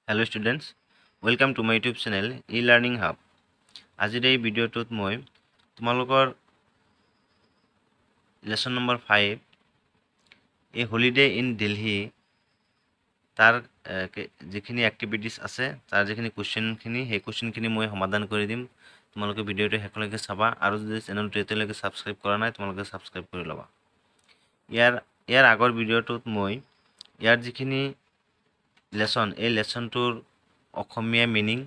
Hello students, welcome to my YouTube channel e-learning hub. আজিৰ এই ভিডিঅ'টোত মই তোমালোকৰ লেসন নম্বৰ 5 এই হলিডে ইন দিল্লী তাৰ যিখিনি এক্টিভিটিজ আছে তাৰ যিখিনি কোৱেশ্চনখিনি সেই কোৱেশ্চনখিনি মই সমাধান কৰি দিম। তোমালোকে ভিডিঅ'টো শেষলৈকে চাবা আৰু যদি চেনেলটো এতিয়ালৈকে সাবস্ক্ৰাইব কৰা নাই তোমালোকে সাবস্ক্ৰাইব কৰি ল'বা। ইয়াৰ আগৰ ভিডিঅ'টোত মই ইয়াৰ যিখিনি লেসন এই লেসনটোৰ অসমীয়া মিনিং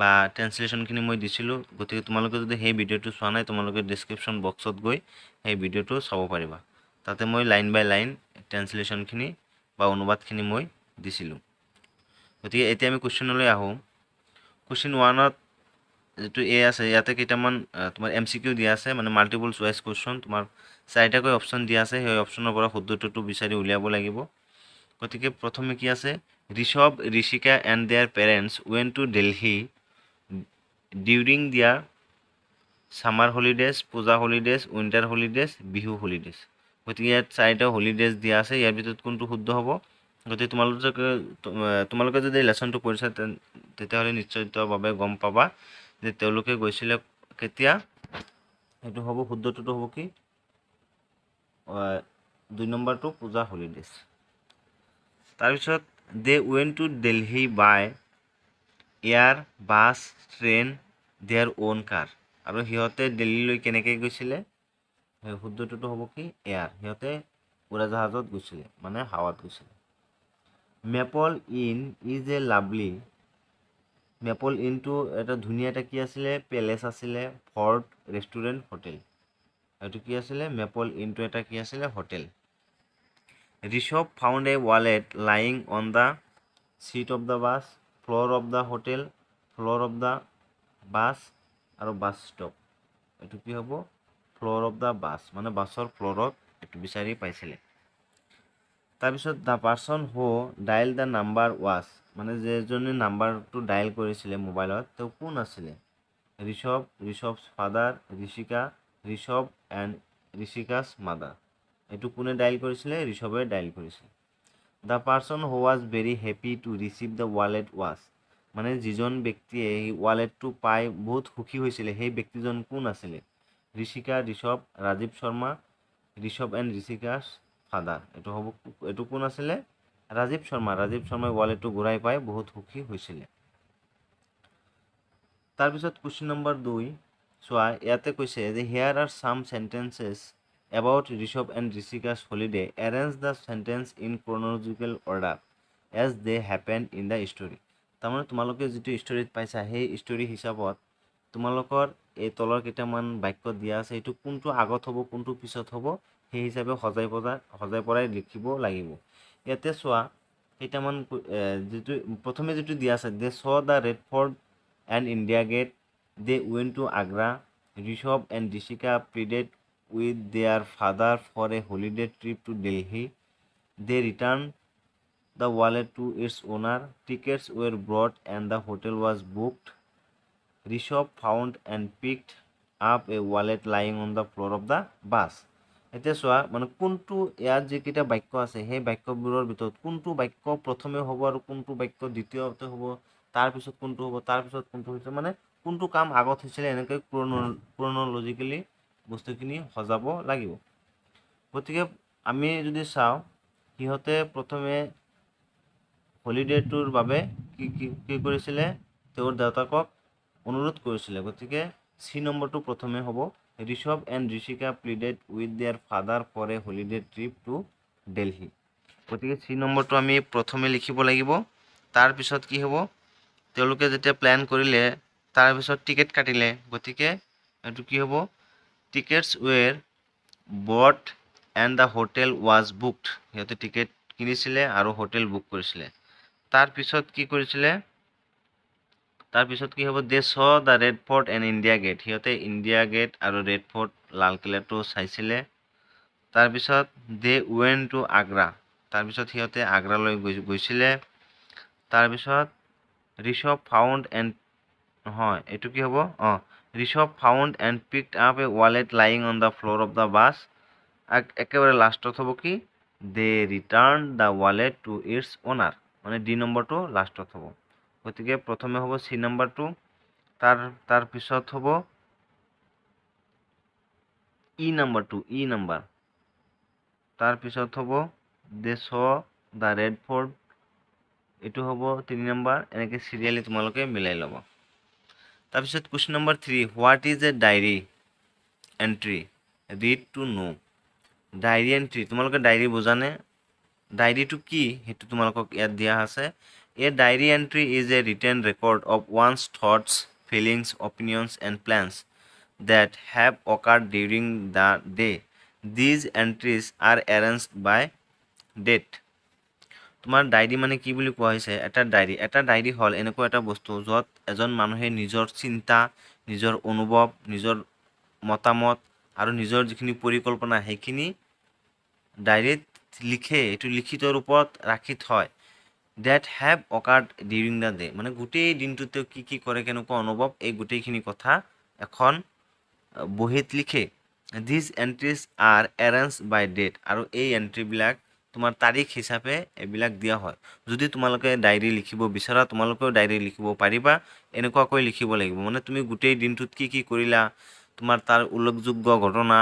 বা ট্ৰান্সলেশনখিনি মই দিছিলোঁ। গতিকে তোমালোকে যদি সেই ভিডিঅ'টো চোৱা নাই তোমালোকে ডেসক্ৰিপশ্যন বক্সত গৈ সেই ভিডিঅ'টো চাব পাৰিবা। তাতে মই লাইন বাই লাইন ট্ৰান্সলেশনখিনি বা অনুবাদখিনি মই দিছিলোঁ। গতিকে এতিয়া আমি কুৱেশ্যনলৈ আহোঁ। কুৱেশ্যন 1ত যেটো এ আছে ইয়াতে কেইটামান তোমাৰ MCQ দিয়া আছে, মানে মাল্টিপল চয়েস কুৱেশ্যন। তোমাৰ 4টাকৈ অপশ্যন দিয়া আছে, সেই অপশ্যনৰ পৰা শুদ্ধটো বিচাৰি উলিয়াব লাগিব। গতিকে প্ৰথমে কি আছে, Rishabh, Rishika and there parents went to Delhi during দিয়াৰ সামাৰ হলিডেজ, পূজা holidays, winter holidays, Bihu holidays. গতিকে ইয়াত 4টা হলিডেজ দিয়া আছে, ইয়াৰ ভিতৰত কোনটো শুদ্ধ হ'ব? গতিকে তোমালোকে যদি লেসনটো পঢ়িছা তেতিয়াহ'লে নিশ্চয়ভাৱে গম পাবা যে তেওঁলোকে গৈছিলে কেতিয়া। সেইটো হ'ব শুদ্ধটো হ'ব কি 2 নম্বৰটো পূজা হলিডেজ। তাৰপিছত they went to Delhi by air, bus, train, their own car. আৰু সিহঁতে দিল্লীলৈ কেনেকৈ গৈছিলে? শুদ্ধটো হ'ব কি এয়াৰ, সিহঁতে উৰাজাহাজত গৈছিলে, মানে হাৱাত গৈছিলে। Maple Inn is a lovely, Maple ইনটো এটা ধুনীয়া এটা কি আছিলে, পেলেচ আছিলে, ফৰ্ট, ৰেষ্টুৰেণ্ট, হোটেল। এইটো কি আছিলে? মেপল ইনটো এটা কি আছিলে? Hotel. Rishabh found a wallet lying on the seat of the bus, floor of the hotel, floor of the bus আৰু বাছ ষ্টপ। এইটো কি হ'ব? ফ্লোৰ অফ দ্য বাছ, মানে বাছৰ ফ্লোৰত এইটো বিচাৰি পাইছিলে। তাৰপিছত the person who dial the number was, মানে যেজনে নাম্বাৰটো ডাইল কৰিছিলে মোবাইলত তেওঁ কোন আছিলে? Rishabh, Rishabh's father, Rishika, Rishabh and Rishika's mother. এইটো কোনে ডাইল কৰিছিলে? ঋষভে ডাইল কৰিছিলে। The person who was very happy to receive the wallet was, মানে যিজন ব্যক্তিয়ে এই ৱালেটটো পাই বহুত সুখী হৈছিলে সেই ব্যক্তিজন কোন আছিলে? Rishika, Rishabh, Rajiv Sharma, Rishabh and Rishika's father. এইটো কোন আছিলে? ৰাজীৱ শৰ্মা। ৰাজীৱ শৰ্মাই ৱালেটটো ঘূৰাই পাই বহুত সুখী হৈছিলে। তাৰপিছত কুৱেশ্যন নম্বৰ 2 চোৱা, ইয়াতে কৈছে যে here are some sentences about Rishabh and Rishika's holiday, arrange the sentence in chronological order as they happened in the story। তাৰমানে তোমালোকে যিটো ষ্টৰিত পাইছা সেই ষ্টৰি হিচাপত তোমালোকৰ এই তলৰ কেইটামান বাক্য দিয়া আছে, এইটো কোনটো আগত হ'ব কোনটো পিছত হ'ব সেই হিচাপে সজাই পৰাই লিখিব লাগিব। ইয়াতে চোৱা কেইটামান যিটো প্ৰথমে যিটো দিয়া আছে, they saw the Red Fort and India Gate, they went to Agra, Rishabh and Rishika pleaded with their father for a holiday trip to Delhi, they returned the wallet to its owner, tickets were bought and the hotel was booked, Rishabh found and picked up a wallet lying on the floor of the bus। এতিয়া চোৱা মানে কোনটো ইয়াত যিকেইটা বাক্য আছে সেই বাক্যবোৰৰ ভিতৰত কোনটো বাক্য প্ৰথমে হ'ব আৰু কোনটো বাক্য দ্বিতীয়তে হ'ব, তাৰপিছত কোনটো হ'ব, তাৰপিছত কোনটো হৈছে, মানে কোনটো কাম আগত হৈছিলে এনেকৈ ক্ৰনলজিকেলি বস্তুখিনি সজাব লাগিব। গতিকে আমি যদি চাওঁ সিহঁতে প্ৰথমে হলিডেটোৰ বাবে কি কৰিছিলে? তেওঁৰ দেউতাকক অনুৰোধ কৰিছিলে। গতিকে চি নম্বৰটো প্ৰথমে হ'ব, Rishabh and Rishika pleaded with their father for a holiday trip to Delhi. গতিকে চি নম্বৰটো আমি প্ৰথমে লিখিব লাগিব। তাৰপিছত কি হ'ব? তেওঁলোকে যেতিয়া প্লেন কৰিলে তাৰপিছত টিকেট কাটিলে, গতিকে এইটো কি হ'ব? টিকেটছ ৱেৰ বট and the hotel was booked. সিহঁতে টিকেট কিনিছিলে আৰু হোটেল বুক কৰিছিলে। তাৰপিছত কি কৰিছিলে? তাৰপিছত কি হ'ব? They saw the Red Fort and India Gate, সিহঁতে ইণ্ডিয়া গেট আৰু ৰেড ফৰ্ট লালকিল্লাটো চাইছিলে। তাৰপিছত দে ৱেণ্ট টু আগ্ৰা, তাৰপিছত সিহঁতে আগ্ৰালৈ গৈছিলে। তাৰপিছত ঋষভ ফাউণ্ড এণ্ড এইটো কি হ'ব? Rishabh found and picked up a wallet lying on the floor of the bus. একেবাৰে লাষ্টত হ'ব কি? They return the wallet to its owner, মানে ডি নম্বৰটো লাষ্টত হ'ব। গতিকে প্ৰথমে হ'ব চি নাম্বাৰটো, তাৰ পিছত হ'ব ই নাম্বাৰ, তাৰ পিছত হ'ব they saw the Red fort, এইটো হ'ব 3 নম্বৰ। এনেকৈ চিৰিয়েলি তোমালোকে মিলাই ল'ব। তাৰপিছত question number 3, what is a diary entry, read to know. Diary entry, তোমালোকে ডায়েৰী বুজানে? ডায়েৰীটো কি সেইটো তোমালোকক ইয়াত দিয়া আছে। A diary entry is a written record of one's thoughts, feelings, opinions and plans that have occurred during the day. These entries are arranged by date. তোমাৰ ডায়েৰী মানে কি বুলি কোৱা হৈছে? এটা ডায়েৰী হ'ল এনেকুৱা এটা বস্তু য'ত এজন মানুহে নিজৰ চিন্তা, নিজৰ অনুভৱ, নিজৰ মতামত আৰু নিজৰ যিখিনি পৰিকল্পনা সেইখিনি ডায়েৰীত লিখে, এইটো লিখিত ৰূপত ৰাখি থয়। that have occurred during the day, মানে গোটেই দিনটোত তেওঁ কি কৰে, কেনেকুৱা অনুভৱ, এই গোটেইখিনি কথা এখন বহীত লিখে। These entries are arranged by date, আৰু এই এণ্ট্ৰিবিলাক তোমাৰ তাৰিখ হিচাপে এইবিলাক দিয়া হয়। যদি তোমালোকে ডায়েৰী লিখিব বিচৰা, তোমালোকেও ডায়েৰী লিখিব পাৰিবা। এনেকুৱাকৈ লিখিব লাগিব, মানে তুমি গোটেই দিনটোত কি কৰিলা, তোমাৰ তাৰ উল্লেখযোগ্য ঘটনা,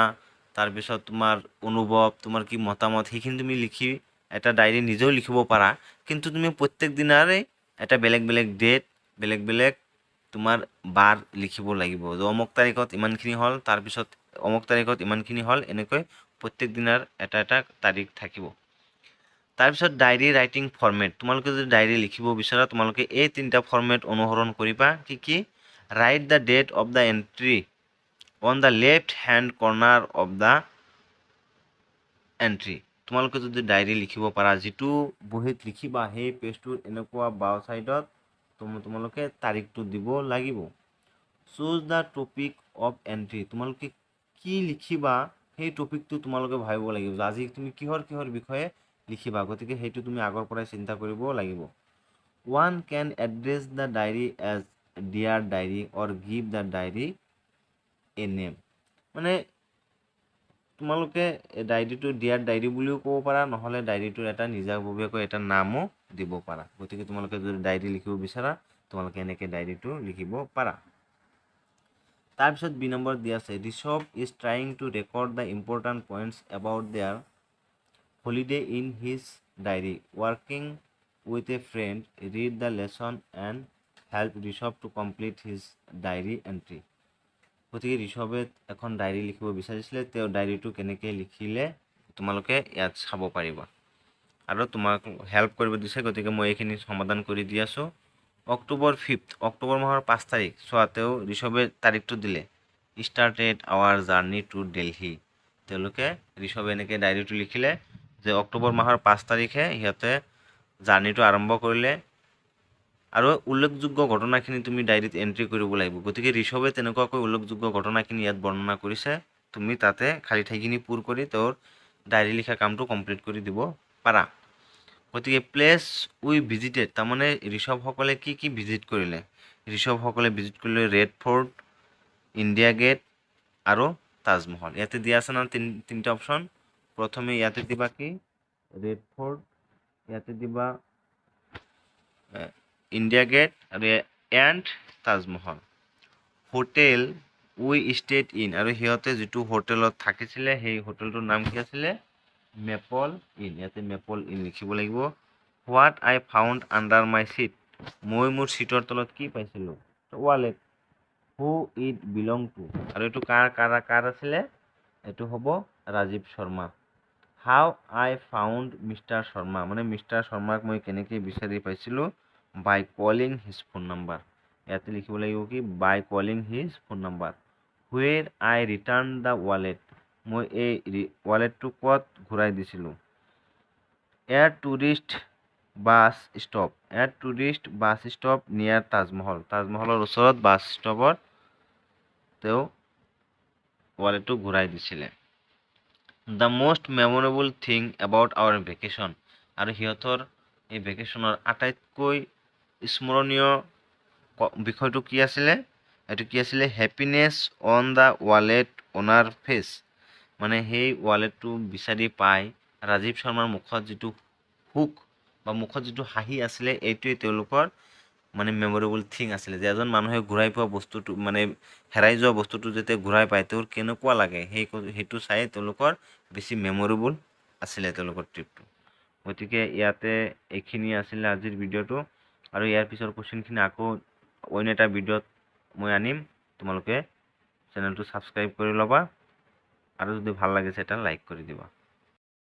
তাৰপিছত তোমাৰ অনুভৱ, তোমাৰ কি মতামত, সেইখিনি তুমি লিখি এটা ডায়েৰী নিজেও লিখিব পাৰা। কিন্তু তুমি প্ৰত্যেক দিনাৰে এটা বেলেগ ডেট, বেলেগ তোমাৰ বাৰ লিখিব লাগিব। অমুক তাৰিখত ইমানখিনি হ'ল, তাৰপিছত অমুক তাৰিখত ইমানখিনি হ'ল, এনেকৈ প্ৰত্যেক দিনাৰ এটা তাৰিখ থাকিব। তাৰপিছত ডায়েৰী ৰাইটিং ফৰ্মেট, তোমালোকে যদি ডায়েৰী লিখিব বিচৰা তোমালোকে এই 3টা ফৰ্মেট অনুসৰণ কৰিবা। কি? Write the date of the entry on the left hand corner of the entry. তোমালোকে যদি ডায়েৰী লিখিব পাৰা, যিটো বহীত লিখিবা সেই পেজটোৰ এনেকুৱা বাও ছাইডত তোমালোকে তাৰিখটো দিব লাগিব। Choose the topic of entry, তোমালোকে কি লিখিবা সেই টপিকটো তোমালোকে ভাবিব লাগিব। আজি তুমি কিহৰ বিষয়ে লিখিবা, গতিকে সেইটো তুমি আগৰ পৰাই চিন্তা কৰিব লাগিব। One can address the diary as dear diary or give the diary a name, মানে তোমালোকে ডায়েৰীটো ডিয়াৰ ডায়েৰী বুলিও ক'ব পাৰা, নহ'লে ডায়েৰীটোৰ এটা নিজাববীয়াকৈ এটা নামো দিব পাৰা। গতিকে তোমালোকে যদি ডায়েৰী লিখিব বিচাৰা তোমালোকে এনেকৈ ডায়েৰীটো লিখিব পাৰা। তাৰপিছত বি নম্বৰ দিয়া আছে, Rishabh is trying to record the important points about their holiday in his diary, working with a friend, read the lesson and help Rishabh to complete his diary entry. গতিকে ঋষভে এখন ডায়েৰী লিখিব বিচাৰিছিলে, তেওঁ ডায়েৰীটো কেনেকৈ লিখিলে তোমালোকে ইয়াত চাব পাৰিবা আৰু তোমাক হেল্প কৰিব দিছে। গতিকে মই এইখিনি সমাধান কৰি দি আছোঁ। অক্টোবৰ 5, অক্টোবৰ মাহৰ 5 তাৰিখ চোৱা, তেওঁ ঋষভে তাৰিখটো দিলে, started our journey to Delhi. তেওঁলোকে ঋষভে এনেকৈ ডায়েৰীটো লিখিলে যে অক্টোবৰ মাহৰ 5 তাৰিখে সিহঁতে জাৰ্ণিটো আৰম্ভ কৰিলে, আৰু উল্লেখযোগ্য ঘটনাখিনি তুমি ডায়েৰীত এণ্ট্ৰি কৰিব লাগিব। গতিকে ঋষভে তেনেকুৱাকৈ উল্লেখযোগ্য ঘটনাখিনি ইয়াত বৰ্ণনা কৰিছে, তুমি তাতে খালী ঠাইখিনি পূৰ কৰি তেওঁৰ ডায়েৰী লিখা কামটো কমপ্লিট কৰি দিব পাৰা। গতিকে প্লেচ উই ভিজিটেড, তাৰমানে ঋষভসকলে কি ভিজিট কৰিলে। ঋষভসকলে ভিজিট কৰিলে ৰেড ফৰ্ট, ইণ্ডিয়া গেট আৰু তাজমহল। ইয়াতে দিয়া আছে না 3টা অপশ্যন। প্ৰথমে ইয়াতে দিবা কি ৰেড ফৰ্ট, ইয়াতে দিবা ইণ্ডিয়া গেট আৰু and Taj Mahal. Hotel we stayed in, আৰু সিহঁতে যিটো হোটেলত থাকিছিলে সেই হোটেলটোৰ নাম কি আছিলে, মেপল ইন। ইয়াতে মেপল ইন লিখিব লাগিব। What I found under my seat, মই মোৰ চিটৰ তলত কি পাইছিলোঁ, wallet. Who it belong to, আৰু এইটো কাৰ আছিলে, এইটো হ'ব Rajiv Sharma. How I found mister Sharma, মানে মিষ্টাৰ শৰ্মাক মই কেনেকৈ বিচাৰি পাইছিলোঁ, by calling his phone number. ইয়াতে লিখিব লাগিব কি, by calling his phone number. Where I return the wallet, মই এই ৱালেটটো ক'ত ঘূৰাই দিছিলোঁ। এ টুৰিষ্ট বাছ ষ্টপ, নিয়াৰ তাজমহল, তাজমহলৰ ওচৰত বাছ ষ্টপত তেওঁ ৱালেটটো ঘূৰাই দিছিলে। The most memorable thing about our vacation, আৰু সিহঁতৰ এই ভেকেশ্যনৰ আটাইতকৈ স্মৰণীয় বিষয়টো কি আছিলে, এইটো কি আছিলে, হেপিনেছ অন দ্য ৱালেট অনাৰ ফেচ, মানে সেই ৱালেটটো বিচাৰি পাই ৰাজীৱ শৰ্মাৰ মুখত যিটো সুখ বা মুখত যিটো হাঁহি আছিলে, এইটোৱে তেওঁলোকৰ মানে মেমৰেবল থিং আছিলে, যে এজন মানুহে ঘূৰাই পোৱা বস্তুটো মানে হেৰাই যোৱা বস্তুটো যেতিয়া ঘূৰাই পায় তেওঁৰ কেনেকুৱা লাগে সেইটো চাই তেওঁলোকৰ বেছি মেমৰেবল আছিলে তেওঁলোকৰ ট্ৰিপটো। গতিকে ইয়াতে এইখিনি আছিলে আজিৰ ভিডিঅ'টো, আৰু ইয়াৰ পিছৰ কুৱেশ্যনখিনি আকৌ অন্য এটা ভিডিঅ'ত মই আনিম। তোমালোকে চেনেলটো ছাবস্ক্ৰাইব কৰি ল'বা, আৰু যদি ভাল লাগিছে এটা লাইক কৰি দিবা।